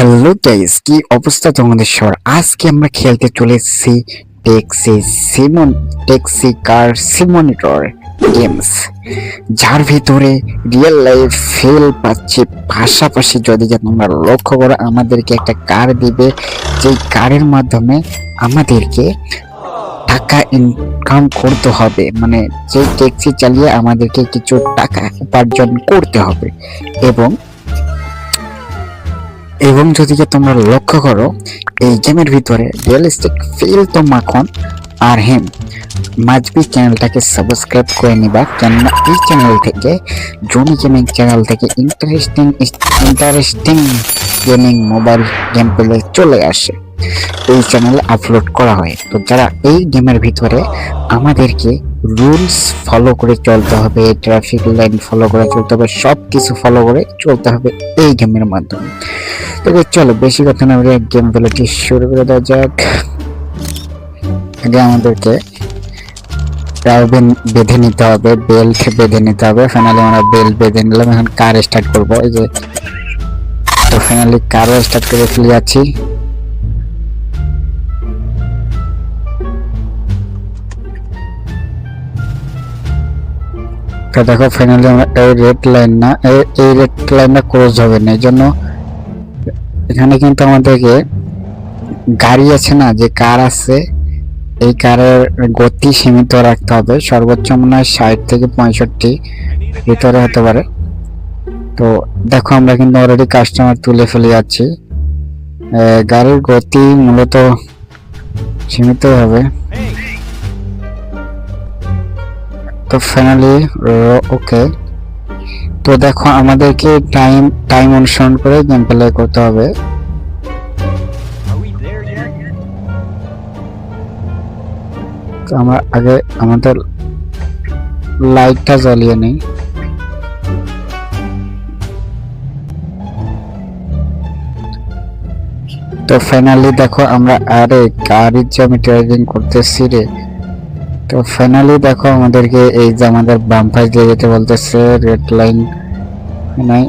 Hello guys, কি অবস্থা তোমাদের সবার? আজকে আমরা খেলতে চলেছি ট্যাক্সি ট্যাক্সি কার সিমুলেটর গেমস, যার ভিতরে রিয়েল লাইফ ফিল পাচ্ছি। পাশাপাশি যদি তোমরা লক্ষ্য করো, আমাদেরকে একটা কার দিবে, যেই কারের মাধ্যমে আমাদেরকে টাকা ইনকাম করতে হবে। মানে যে ট্যাক্সি চালিয়ে আমাদেরকে কিছু টাকা উপার্জন করতে হবে। এবং এবং যদি তোমরা লক্ষ্য করো, এই গেমের ভিতরে রিয়েলিস্টিক ফিল তো মাখন। আর হ্যাঁ, মাঝবি চ্যানেলটাকে সাবস্ক্রাইব করে নিবা, কেননা এই চ্যানেল থেকে জনি গেমিং চ্যানেল থেকে interesting gaming mobile game play চলে আসে, এই চ্যানেলে আপলোড করা হয়। তো যারা এই গেমের ভিতরে আমাদেরকে রুলস ফলো করে চলতে হবে, ট্রাফিক লাইন ফলো করে চলতে হবে, সব কিছু ফলো করে চলতে হবে এই গেমের মাধ্যমে। তবে চলো বেশি কথা না বলে গেম প্লেটি শুরু করে দেওয়া যাক। আগে আমাদেরকে বেঁধে নিতে হবে, বেল্ট বেঁধে নিতে হবে। ফাইনালি আমরা বেল্ট বেঁধে নিলাম, এখন কার স্টার্ট করবো। এই যে তো ফাইনালি কারও স্টার্ট করে ফেলে আছি। তো দেখো ফাইনালি আমরা এই রেড লাইনটা ক্রস হবে না, এই জন্য এখানে কিন্তু আমাদেরকে গাড়ি আছে না, যে কার আছে, এই কারের গতি সীমিত রাখতে হবে। সর্বোচ্চ মনে হয় 60 থেকে 65 ভিতরে হতে পারে। তো দেখো আমরা কিন্তু অলরেডি কাস্টমার তুলে ফেলে যাচ্ছি। গাড়ির গতি মূলত সীমিত হবে। তো ফাইনালি ওকে। তো দেখো আমাদেরকে টাইম অনুসরণ করে গেম প্লে করতে হবে। তো আমরা আগে আমাদের লাইটটা জ্বালিয়ে নেই। তো ফাইনালি দেখো আমরা আরে গাড়ির যে আমি ড্রাইভিং করতেছি রে। তো ফাইনালি দেখো আমাদেরকে এই যে আমাদের বাম পাশ দিয়ে যেতে বলতেছে, রেড লাইন নাই।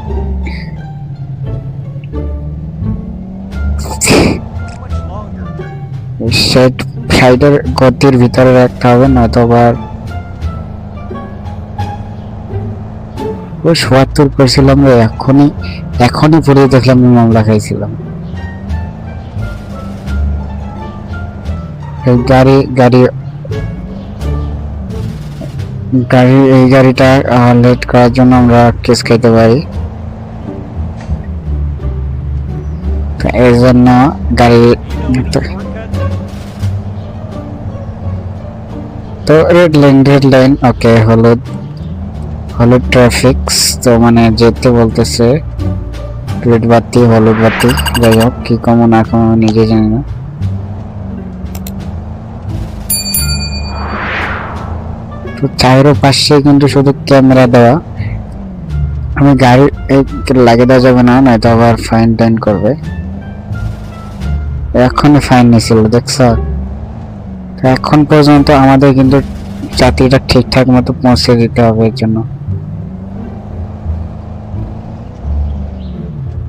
সাইডের গতির ভিতরে রাখতে হবে, নয়তো আবার ৭২ করছিলাম রে, এখনই পড়িয়ে দেখলাম মামলা খাইছিলাম। এই গাড়িটা লেট করার জন্য আমরা কেস খাইতে পারি। এই জন্য গাড়ি তো রেড লাইন ওকে। হলুদ ট্রাফিক্স, তো মানে যেতে বলতেছে রেড বাতি হলুদ বাতি, যাই হোক কি কমো না কমো নিজে জানি না। তো চায়েরও পাশে কিন্তু শুধু ক্যামেরা দেওয়া, আমি গাড়ি লাগিয়ে দেওয়া যাবে না, নয়তো আবার ফাইন টাইন করবে। এখনই ফাইন নিয়েছিল দেখছ। এখন পর্যন্ত আমাদের কিন্তু যাত্রীটা ঠিকঠাক মতো পৌঁছে দিতে হবে এর জন্য।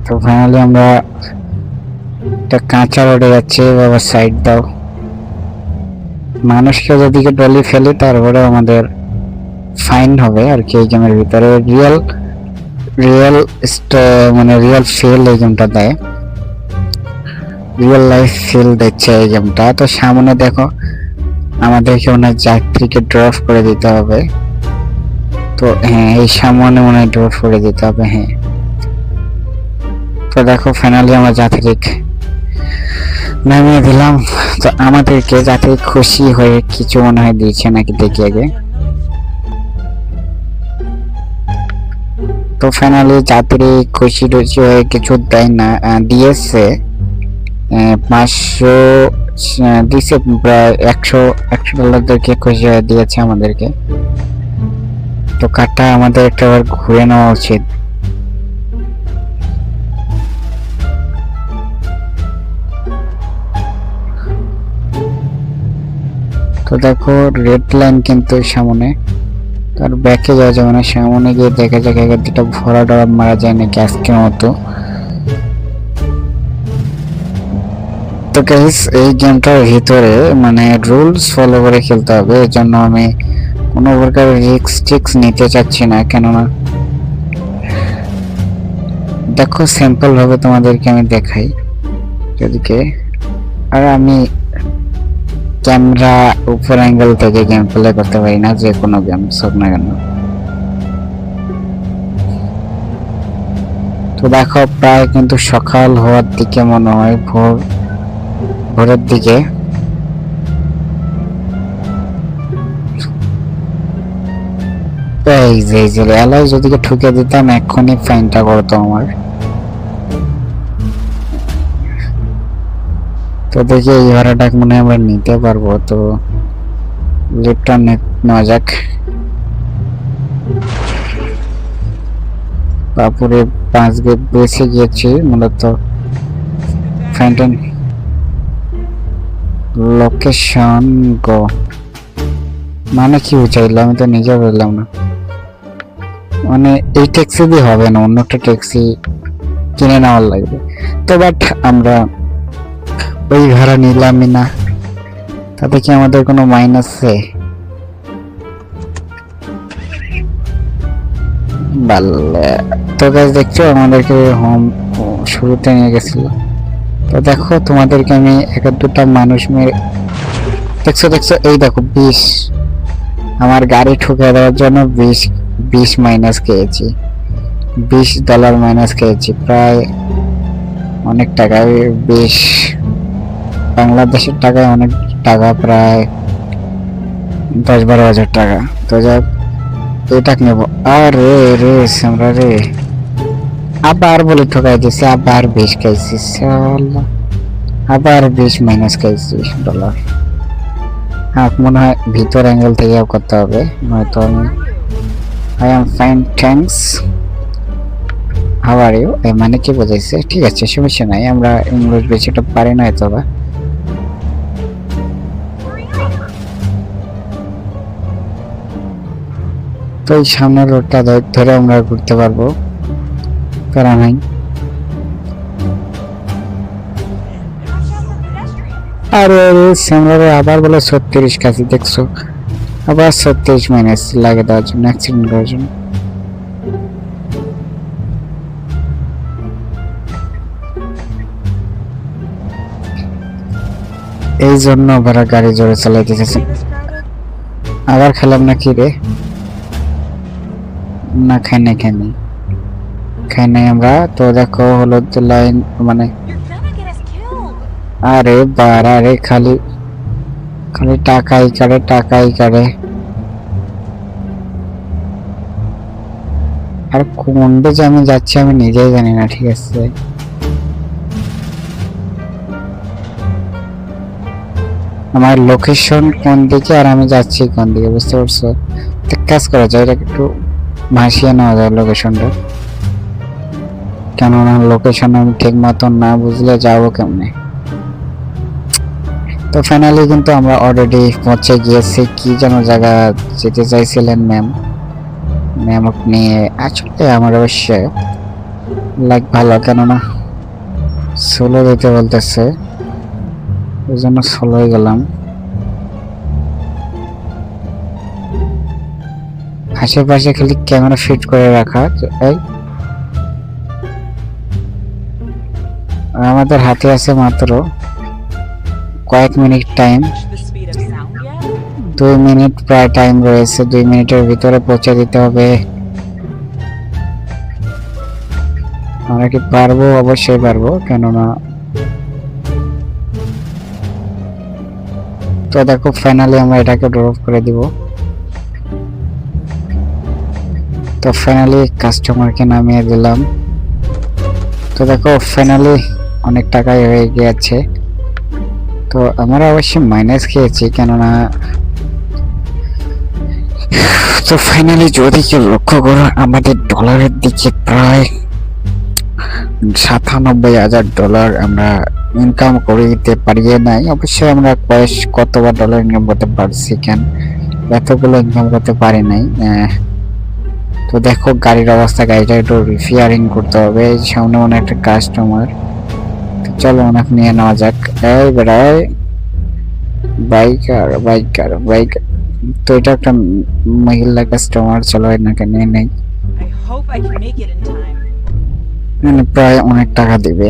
তো ফাইনালি আমরা একটা কাঁচা রোডে যাচ্ছি, বাবা সাইড দাও। মানুষকে যেদিকে ডলি ফেলি তারপরে আমাদের ফাইন হবে আর কি। এই গেমের ভিতরে মানে রিয়েল ফিল এই গেমটা দেয়, রিয়েল লাইফ ফিল দিচ্ছে এই গেমটা। তো সামনে দেখো আমাদেরকে ওনার যাত্রীকে ড্রপ করে দিতে হবে। তো হ্যাঁ, এই সামনে মনে হয় ড্রপ করে দিতে হবে। হ্যাঁ, তো দেখো ফাইনালি আমরা যাত্রী নামিয়ে দিলাম। তো আমাদেরকে যাত্রী খুশি হয়ে কিছু মনে হয় দিয়েছে নাকি, দেখি আগে। তো ফাইনালি যাত্রী খুশি টুশি হয়ে কিছু দেয় না, দিয়েছে 500 দিছে, প্রায় 100 ডলারদেরকে খুশি হয়ে দিয়েছে আমাদেরকে। তো কারটা আমাদের একটা বার ঘুরে নেওয়া উচিত। তো দেখো রেড লাইন কিন্তু সামনে, তার ব্যাকে যাওয়া যাবে না, সামনে গিয়ে দেখা যাক আগে দুটো ভরা ডরা মারা যায় নাকি আজকের মতো। তো গাইস এই গেমটার ভিতরে মানে রুলস ফলো করে খেলতে হবে, এর জন্য আমি কোনো প্রকার রিস্ক নিতে চাচ্ছি না, কেননা দেখো সিম্পল ভাবে তোমাদেরকে আমি দেখাই যদিকে। আর আমি ক্যামেরা উপর অ্যাঙ্গেল থেকে গেম প্লে করতে পারি না, যে কোনো গেম হোক না কেন। তো দেখো প্রায় কিন্তু সকাল হওয়ার দিকে মনে হয়, ভোরের দিকে। এই যে এলাই যদি ঠুকে দিতাম এক্ষুনি ফাইনটা করতো আমার। তো দেখি এই ভাড়াটা মনে হয় আমরা নিতে পারবো, তো লিফটটা নেওয়া যাক। বাপুরে 5 গেট বেঁচে গিয়েছি মূলত। ফাইন্টেন লোকেশন গো মানে কি বুঝাইলো আমি তো নিজে বুঝলাম না। মানে এই ট্যাক্সি দিয়ে হবে না, অন্য একটা ট্যাক্সি কিনে নেওয়ার লাগবে। তো বাট আমরা ওই ভাড়া নিলামই না, তাতে কি আমাদের কোনো মাইনাস আছে? তো গাইস দেখছো আমাদেরকে হোম শুরুতে নিয়ে গেছিল। তো দেখো তোমাদেরকে আমি এক দুটা মানুষ মেরে দেখছো এই দেখো 20 আমার গাড়ি ঠুকে দেওয়ার জন্য 20 মাইনাস খেয়েছি, $20 মাইনাস খেয়েছি, প্রায় অনেক টাকা। 20 বাংলাদেশের টাকায় অনেক টাকা, প্রায় 10-12 হাজার টাকা। তো যাক এটা নেবো। আরে রে আমরা রে আবার বলে ঠকাই দিছে, আবার 20 খাইছি, আবার 20 মাইনাস খাইছি $। হ্যাঁ মনে হয় ভিতর অ্যাঙ্গেল থেকে করতে হবে, নয়তো আমি I am fine thanks how are you মানে কি বোঝাইছে? ঠিক আছে সমস্যা নাই, আমরা ইংলিশ বেশিটা পারি না হয়তো বা। তো এই সামনের রোডটা ধরে আমরা ঘুরতে পারবো, প্যারা নাই। আরে সামনে আবার বলে 36 কাছে দেখছো, আবার 36 মাইনাস লাগে দেওয়ার জন্য, অ্যাক্সিডেন্ট করার জন্য। এই জন্য আবার গাড়ি জোরে চালাইতেছে। আবার খেলাম না কি রে? না খাই নাই আমরা। তো দেখো হলুদ লাইন মানে আরে বাড়া রে, খালি টাকাই কাটে। আর কোন দিকে আমি যাচ্ছি আমি নিজেই জানি না। ঠিক আছে আমার লোকেশন কোন দিকে আর আমি যাচ্ছি কোন দিকে, বুঝতে পারছো? কাজ করা যায়, এটা একটু ভাসিয়ে নেওয়া যায় লোকেশনটা, কেননা লোকেশন আমি ঠিক মতন না বুঝলে যাবো কেমনে। তো ফাইনালি কিন্তু আমরা অলরেডি পৌঁছে গিয়েছি। কি যেন জায়গা যেতে চাইছিলেন ম্যাম আপনি? আসলে আমার অবশ্যই লাইক ভালো, কেননা সোলো দিতে বলতেছে, ওই জন্য সোলো হয়ে গেলাম। আশেপাশে খালি ক্যামেরা ফিট করে রাখা। এই আমাদের হাতে আছে মাত্র কয়েক মিনিট টাইম, 2 মিনিট প্রায় টাইম রয়েছে। 2 মিনিটের ভিতরে পৌঁছে দিতে হবে। আমরা কি পারবো? অবশ্যই পারবো, কেননা তো দেখো ফাইনালি আমরা এটাকে ড্রপ করে দিব। তো ফাইনালি কাস্টমারকে নামিয়ে দিলাম। তো দেখো ফাইনালি অনেক টাকাই হয়ে গিয়েছে। তো আমরা অবশ্যই মাইনাস খেয়েছি, কেননা তো ফাইনালি যদি কেউ লক্ষ্য করো আমাদের ডলারের দিকে প্রায় $97,000 আমরা ইনকাম করে দিতে পারিয়ে নাই। অবশ্যই আমরা কতবার ডলার ইনকাম করতে পারছি, কেন এতগুলো ইনকাম করতে পারি নাই। তো দেখো গাড়ির অবস্থা, গাড়িটা একটু রিপেয়ারিং করতে হবে। সামনে মনে একটা কাস্টমার, চলো অনেক নিয়ে নেওয়া যাক। এই বেড়ায় বাইকার বাইকার বাইকার, তো এটা একটা মহিলা কাস্টমার, চলো এনাকে নিয়ে নেই। I hope I can make it in time. মানে প্রায় অনেক টাকা দিবে।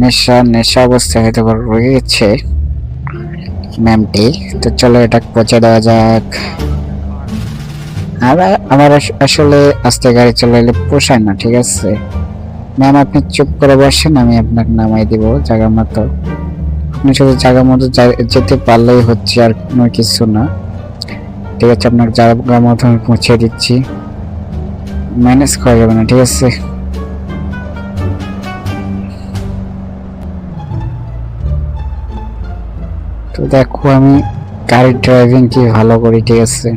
নেশা নেশা অবস্থায় হয়তো বা রয়েছে ম্যামটি। তো চলো এটা পৌঁছে দেওয়া যাক। আর আমার আসলে আস্তে গাড়ি চালাইলে পোষায় না, ঠিক আছে ম্যাম, আপনি চুপ করে বসেন, আমি আপনাকে নামাই দিব জায়গা মতো। আপনি শুধু জায়গা মতো যেতে পারলেই হচ্ছে, আর কোনো কিছু না। ঠিক আছে, আপনার জায়গা মতো আমি পৌঁছে দিচ্ছি, ম্যানেজ করা যাবে না, ঠিক আছে। তো দেখো আমি গাড়ি ড্রাইভিং কি ভালো করি, ঠিক আছে,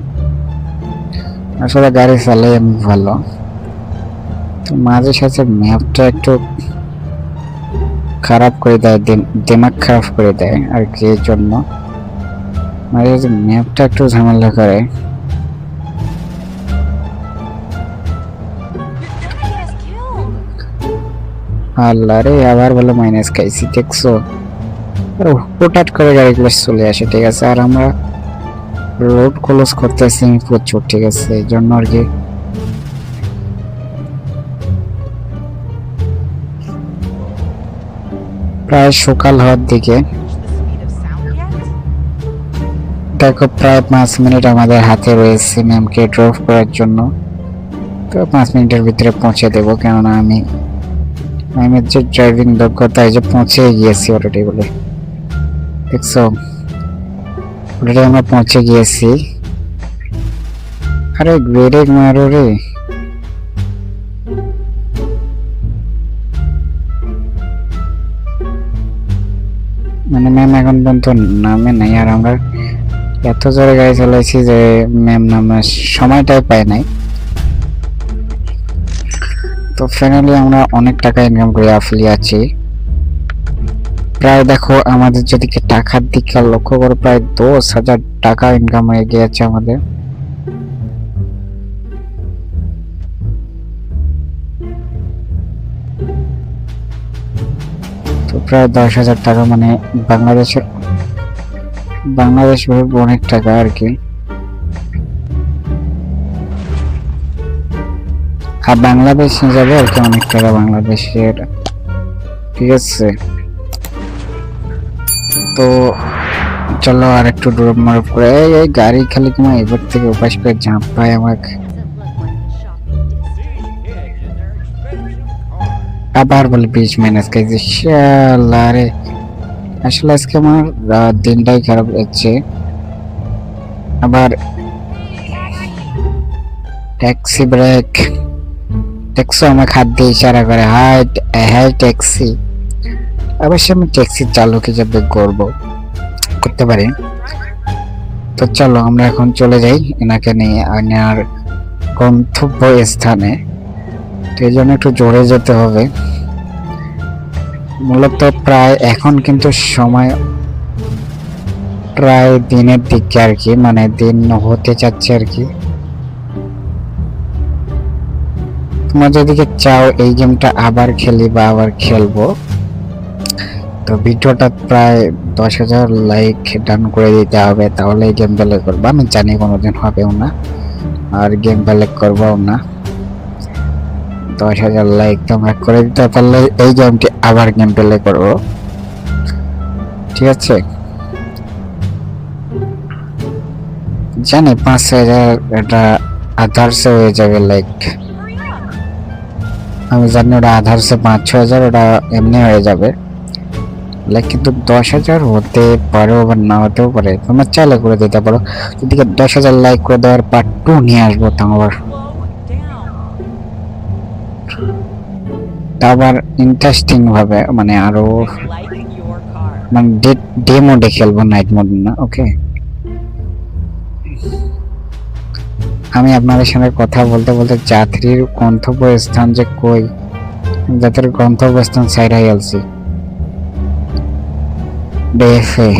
আসলে গাড়ি চালাই আমি ভালো। তো মাঝে সাঝে ম্যাপটা একটু খারাপ করে দেয়, দিমাগ খারাপ করে দেয় আর কি, এর জন্য মাঝে সাঝে ম্যাপটা একটু ঝামেলা করে। You're gonna get us killed. আল্লাহ রে, আবার বলে মাইনাস খাইছি, দেখছো হঠাৎ করে গাড়িগুলো চলে আসে, ঠিক আছে। আর আমরা রোড ক্লোজ করতেছি প্রচুর, ঠিক আছে, এই জন্য আর কি। প্রায় সকাল হওয়ার দিকে, Reach the speed of sound yet? দেখো প্রায় 5 মিনিট আমাদের হাতে রয়েছে ম্যামকে ড্রপ করার জন্য। তো 5 মিনিটের ভিতরে পৌঁছে দেবো, কেননা আমি যে ড্রাইভিং দক্ষতা, এই যে পৌঁছে গিয়েছি অলরেডি বলে, দেখছো অলরেডি আমরা পৌঁছে গিয়েছি। আরে ব্রেক মারো রে, মানে ম্যাম এখন পর্যন্ত নামে নাই, আর আমরা এত জোরে গাড়ি চালাইছি যে ম্যাম নামার সময়টাই পাই নাই। তো ফাইনালি আমরা অনেক টাকা ইনকাম করে আফলি আছি। প্রায় দেখো আমাদের যদি টাকার দিকে লক্ষ্য করো, প্রায় 10,000 টাকা ইনকাম হয়ে গিয়েছে আমাদের। তো প্রায় 10,000 টাকা, মানে বাংলাদেশ অনেক টাকা আর কি। আর বাংলাদেশে যাবে আর কি অনেক টাকা বাংলাদেশের, ঠিক আছে। তো চলো আর একটু ড্রপ মারপ করে, এই গাড়ি খালি তোমার এবার থেকে উপাস করে জাম্প পায় আমাকে। আবার বলে 20 মাইনাস খাইছে, শালা রে। আসলে আজকে আমার দিনটাই খারাপ যাচ্ছে। আবার ট্যাক্সি ব্রেক, ট্যাক্সি আমাকে হাত দিয়ে ইশারা করে, হাই হাই ট্যাক্সি। অবশ্যই আমি ট্যাক্সি চালক হিসেবে করতে পারি। তো চলো আমরা এখন চলে যাই এনাকে নিয়ে আর গন্তব্য স্থানে। তো এই জন্য একটু জোরে যেতে হবে। মূলত প্রায় এখন কিন্তু সময় প্রায় দিনের দিকে আর কি, মানে দিন হতে যাচ্ছে আর কি। তোমরা যদি চাও এই গেমটা আবার খেলি বা আবার খেলবো, তো ভিডিওটা প্রায় 10,000 লাইক ডান করে দিতে হবে, তাহলে গেম প্লে করবো। আমি জানি কোনোদিন হবেও না, আর গেম প্লে করবোও না। 10,000 লাইক তোমরা করে দিতে পারলে এই গেমটি আবার গেম প্লে করবো, ঠিক আছে। জানি 5,000 এটা আধারসে হয়ে যাবে লাইক, আমি জানি ওটা আধারসে 5-6,000 ওটা এমনি হয়ে যাবে লাইক, কিন্তু 10,000 হতে পারে আবার না হতেও পারে। তোমরা চাইলে করে দিতে পারো। যদি 10,000 লাইক করে দেওয়ার পার্ট 2 নিয়ে আসবো, আবার ইন্টারেস্টিং ভাবে, মানে আরো মানে ডে মোডে খেলবো, নাইট মোড না, ওকে। আমি আপনাদের সঙ্গে কথা বলতে বলতে যাত্রীর গন্তব্যস্থান যে কই, যাত্রীর গন্তব্যস্থান সাইড হয়ে গেছি। বেফে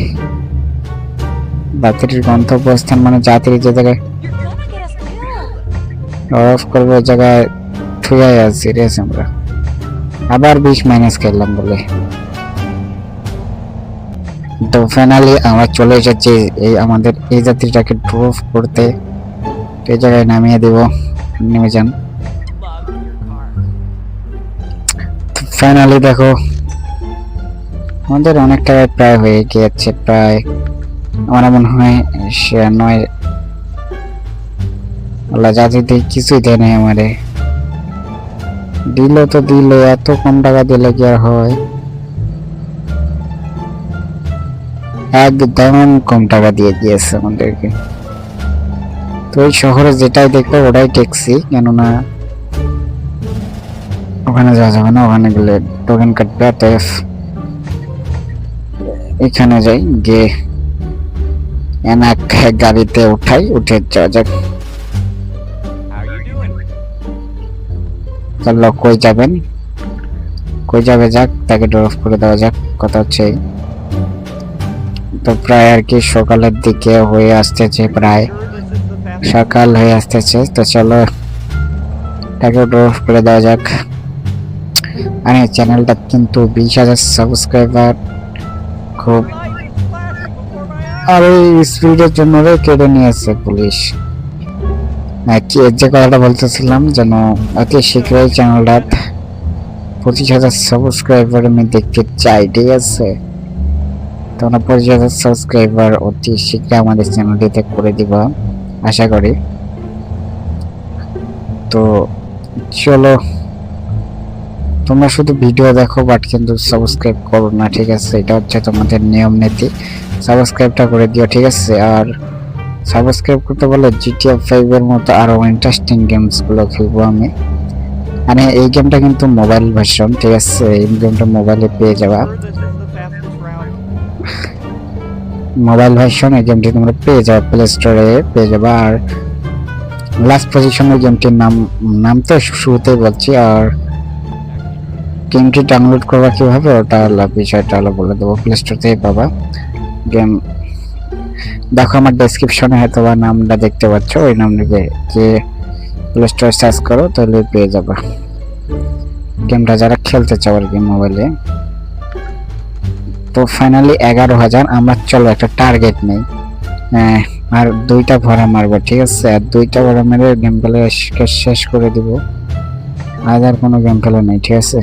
যাত্রীর গন্তব্যস্থান মানে যাত্রী যে জায়গায় অফ করবো, ওই জায়গায় থুয়ে আছি রে আমরা। আবার 20 মাইনাস খেললাম বলে। তো ফাইনালি আমরা চলে এসেছি এই আমাদের এই যাত্রীটাকে ড্রপ করতে। এই জায়গায় নামিয়ে দেব, নেমে যান। ফাইনালি দেখো আমাদের অনেক টাকায় প্রায় হয়ে গিয়েছে, প্রায় আমার মনে হয় 9 আল্লাহ যাতে কিছুই দেয় নাই আমারে। দিল তো দিল, এত কম টাকা দিলে কি আর হয়? একদম কম টাকা দিয়ে দিয়েছে আমাদেরকে। তো এই শহরে যেটাই দেখবো ওটাই ট্যাক্সি, কেননা ওখানে যাওয়া যাবে না, ওখানে গেলে টোকেন কাটবে। অতএব এখানে যাই, গিয়ে এনাক গাড়িতে উঠে যাওয়া যাক। চলো, কই যাবেন? কই যাবে যাক, তাকে ড্রপ করে দেওয়া যাক। কথা হচ্ছে তো প্রায় আর কি সকালের দিকে হয়ে আসতেছে, প্রায় সকাল হয়ে আসতেছে। তো চলো তাকে ড্রপ করে দেওয়া যাক। আর এই চ্যানেলটা কিন্তু 20,000 সাবস্ক্রাইবার, খুব আর এই স্পিডের জন্য কেটে নিয়েছে পুলিশ। কি যে কথাটা বলতেছিলাম, যেন অতি শীঘ্রই চ্যানেলটা 25,000 সাবস্ক্রাইবার আমি দেখতে চাই, ঠিক আছে? তোমরা 25,000 সাবস্ক্রাইবার অতি শীঘ্রই আমাদের চ্যানেলটিতে করে দিবা আশা করি। তো চলো, তোমরা শুধু ভিডিও দেখো বাট কিন্তু সাবস্ক্রাইব করো না, ঠিক আছে? এটা হচ্ছে তোমাদের নিয়ম নীতি। সাবস্ক্রাইবটা করে দিও, ঠিক আছে? আর সাবস্ক্রাইব করতে বলে GTA 5 এর মতো আরো ইন্টারেস্টিং গেমস গুলো খেলবো আমি। মানে এই গেমটা কিন্তু মোবাইল ভার্সন, ঠিক আছে? এই গেমটা মোবাইলে পেয়ে যাবা, মোবাইল ভার্সন। এই গেমটি তোমরা পেয়ে যাবে, প্লে স্টোরে পেয়ে যাবা। আর লাস্ট পজিশনের গেমটির নাম তো শুরুতেই বলছি। আর গেমটি ডাউনলোড করবা কিভাবে ওটা হলো বিষয়টা, হলো বলে দেবো। প্লে স্টোর থেকে পাবা গেম। দেখো আমার ডেসক্রিপশনে হয়তো বা নামটা দেখতে পাচ্ছ, ওই নাম লিখে যে প্লে স্টোরে সার্চ করো তাহলে পেয়ে যাবা গেমটা, যারা খেলতে চাও আর কি মোবাইলে। তো ফাইনালি 11,000 আমরা। চলো একটা টার্গেট নেই, আর 2টা ভরা মারবো, ঠিক আছে? আর 2টা ভরা মেরে গেম প্লে শেষ করে দিব। আর কোনো গেম প্লে নেই, ঠিক আছে?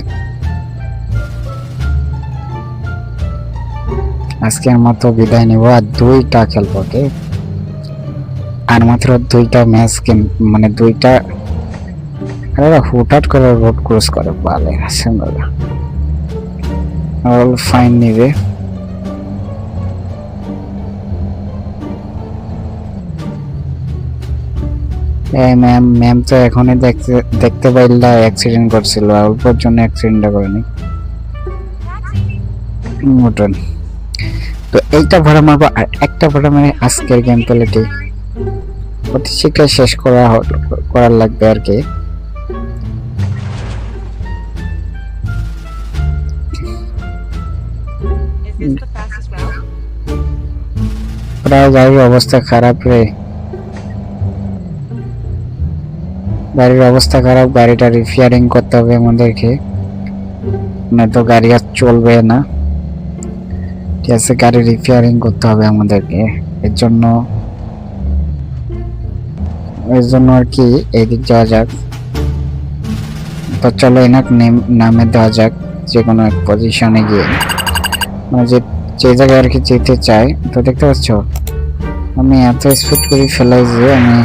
আজকের মতো বিদায় নিব, আর 2টা খেলবো, ওকে? আর মাত্র 2টা ম্যাচ গেম, মানে 2টা। আরে হুটহাট করে রোড ক্রস করে পালে সুন্দর অল ফাইন নিবে। এই ম্যাম তো এখনই দেখতে পাইলা অ্যাক্সিডেন্ট করছিল, অল্পর জন্য অ্যাক্সিডেন্টটা করেনি। মোটন তো এইটা ভরা মারবো, আর একটা ভরা মানে আজকের গেম প্লেটি অতি শীঘ্রই শেষ করার লাগবে আর কি। প্রায় গাড়ির অবস্থা খারাপ রে, গাড়ির অবস্থা খারাপ। গাড়িটা রিপেয়ারিং করতে হবে আমাদেরকে, না তো গাড়ি আর চলবে না, ঠিক আছে? গাড়ি রিপেয়ারিং করতে হবে আমাদেরকে। এর জন্য আর কি এদিক যাওয়া যাক। তো চলো এনাক নামে দেওয়া যাক যে কোনো এক পজিশনে গিয়ে, মানে যে জায়গায় আর কি যেতে চাই। তো দেখতে পাচ্ছ আমি এত স্পিড করে ফেলাই যে আমি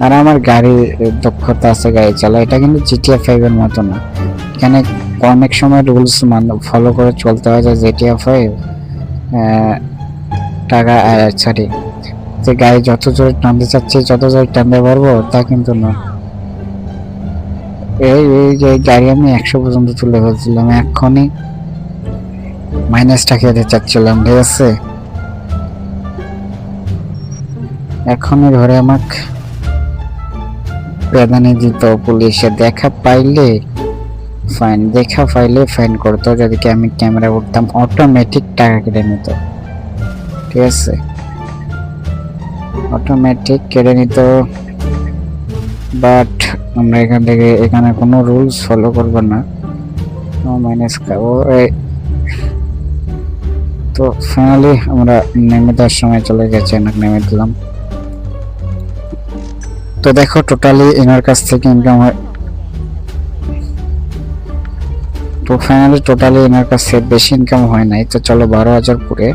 আর আমার গাড়ির দক্ষতা আছে গাড়ি চালা। এটা কিন্তু GTA 5 এর মতো না, এখানে অনেক সময় রুলস ফলো করে চলতে হয়। যে GTA 5 টাকা সরি, যে গাড়ি যত জোরে টানতে চাচ্ছে যত জোরে টানতে পারবো তা কিন্তু না। এই যে গাড়ি আমি 100 পর্যন্ত তুলে ফেলছিলাম, এখনই মাইনাসটা খেতে চাচ্ছিলাম, ঠিক আছে? এখনই ধরে আমাকে প্রাধান্য দিত পুলিশে। দেখা পাইলে ফাইন করতো। যদি আমি ক্যামেরা উঠতাম অটোমেটিক টাকা কেটে নিত, ঠিক আছে? অটোমেটিক কেটে নিত। বাট আমরা এখান থেকে এখানে কোনো রুলস ফলো করব না, নো মাইনাস খাবো। তো ফাইনালি আমরা নেমে দেওয়ার সময় চলে গেছে, নেমে দিলাম। তো দেখো টোটালি এনার কাছ থেকে ইনকাম হয়, তো ফাইনালি টোটালি এনার কাছে বেশি ইনকাম হয় নাই। তো চলো 12,000 পুরে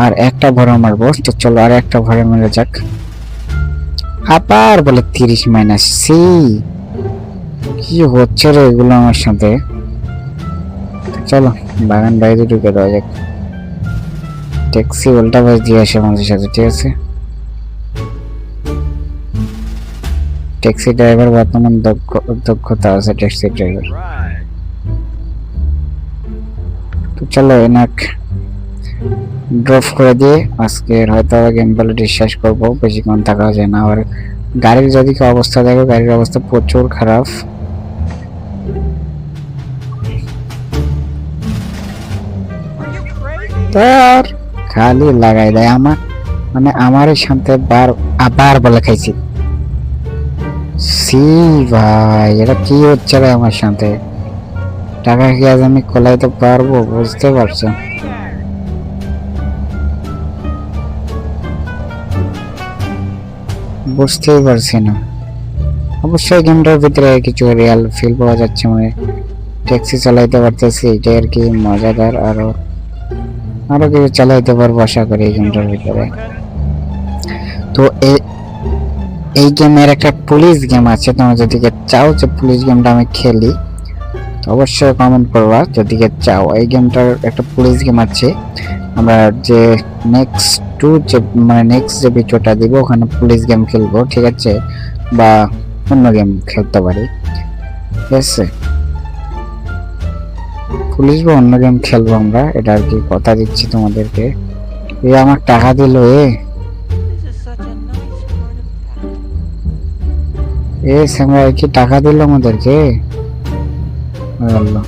আর একটা ভরা মারবো। তো চলো আর একটা ভরা মেরে যাক। আবার বলে 30 মাইনাস সি, কি হচ্ছে রে এগুলো আমার সাথে। চলো বাগান বাইরে ঢুকে দেওয়া যাক, ট্যাক্সি উল্টা বাস দিয়ে আসে আমাদের সাথে, ঠিক আছে। ট্যাক্সি ড্রাইভার বর্তমান দক্ষতা আছে ট্যাক্সি ড্রাইভার। তো চলো এনাক ড্রপ করে দিয়ে আজকের হয়তো গেম প্লেটি শেষ করবো, বেশিক্ষণ থাকা যায় না। আর গাড়ির যদি কি অবস্থা দেখো, গাড়ির অবস্থা প্রচুর খারাপ। Are you crazy? তার খালি লাগাই দেয় আমার, মানে আমার সাথে আবার বলে খাইছি। সি ভাই এটা কি হচ্ছে রে আমার সাথে, টাকা কি আজ আমি কোলাইতে পারবো বুঝতে পারছো? বুঝতেই পারছি না। অবশ্যই গেমটার ভিতরে কিছু রিয়েল ফিল পাওয়া যাচ্ছে, মানে ট্যাক্সি চালাইতে পারতেছি, এটাই আর কি মজাদার। আরো আরো কিছু চালাইতে পারবো আশা করি এই গেমটার ভিতরে। তো এই গেমের একটা পুলিশ গেম আছে, তোমরা যদি চাও যে পুলিশ গেমটা আমি খেলি তো অবশ্যই কমেন্ট করবা যদি চাও। এই গেমটার একটা পুলিশ গেম আছে, আমরা যে নেক্সট যে ভিডিওটা দিব ওখানে পুলিশ গেম খেলবো, ঠিক আছে, বা অন্য গেম খেলতে পারি, ঠিক আছে। পুলিশ বা অন্য গেম খেলবো আমরা, এটা আর কি কথা দিচ্ছি তোমাদেরকে। এ আমার টাকা দিল, This is such a nice part of town. সামরা কি টাকা দিল আমাদেরকে? আল্লাহ।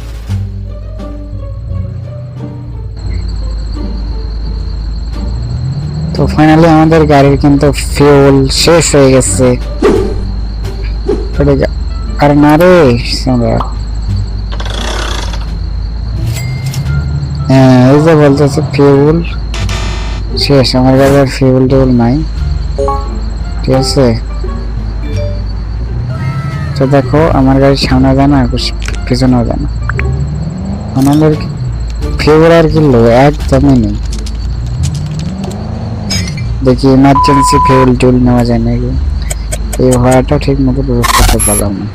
তো ফাইনালি আমাদের গাড়ির কিন্তু ফিউল শেষ হয়ে গেছে। আর না রে এই যে বলতেছে ফিউল শেষ, আমার গাড়ির ফিউল টিউল নাই, ঠিক আছে। তো দেখো আমার গাড়ির সামনে যায় না, পিছনেও যায় না, আমাদের ফিউল আর কিনলো একদমই নেই। দেখি ইমার্জেন্সি ফিউল টিউল নেওয়া যায় নাকি, এই ভাড়াটা ঠিক মতো ব্যবস্থা করতে পারলাম না।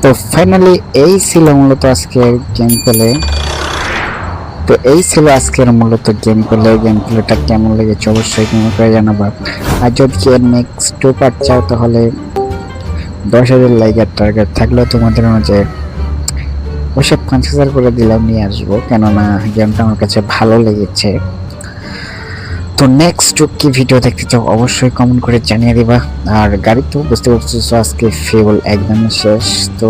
তো ফাইনালি এই ছিল মূলত আজকের গেম প্লে। তো এই ছিল আজকের মূলত গেম প্লে। গেম প্লেটা কেমন লেগেছে অবশ্যই কমেন্ট করে জানাবা। আর যদি নেক্সট পার্ট চাও তাহলে 10,000 লাইকের টার্গেট থাকলেও তোমাদের মাঝে ওসব 5,000 করে দিলাম নিয়ে আসবো, কেননা গেমটা আমার কাছে ভালো লেগেছে। তো নেক্সট কি ভিডিও দেখতে চাও অবশ্যই কমেন্ট করে জানিয়ে দিবা। আর গাড়ি তো বুঝতে পারছো আজকে ফিউল একদম শেষ। তো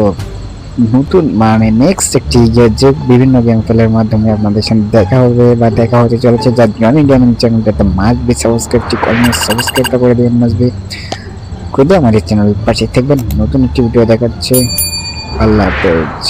নতুন মানে নেক্সট একটি যে বিভিন্ন গেম প্লের মাধ্যমে আপনাদের সাথে দেখা হবে বা দেখা হতে চলেছে, যার জনি গেমিং চ্যানেলটাতে মাস্ট বি সাবস্ক্রাইবটা করে দিবেন, মাস্ট বি করে আমাদের চ্যানেল পাশে থাকবেন। নতুন একটি ভিডিও দেখাচ্ছে, আল্লাহ হাফেজ।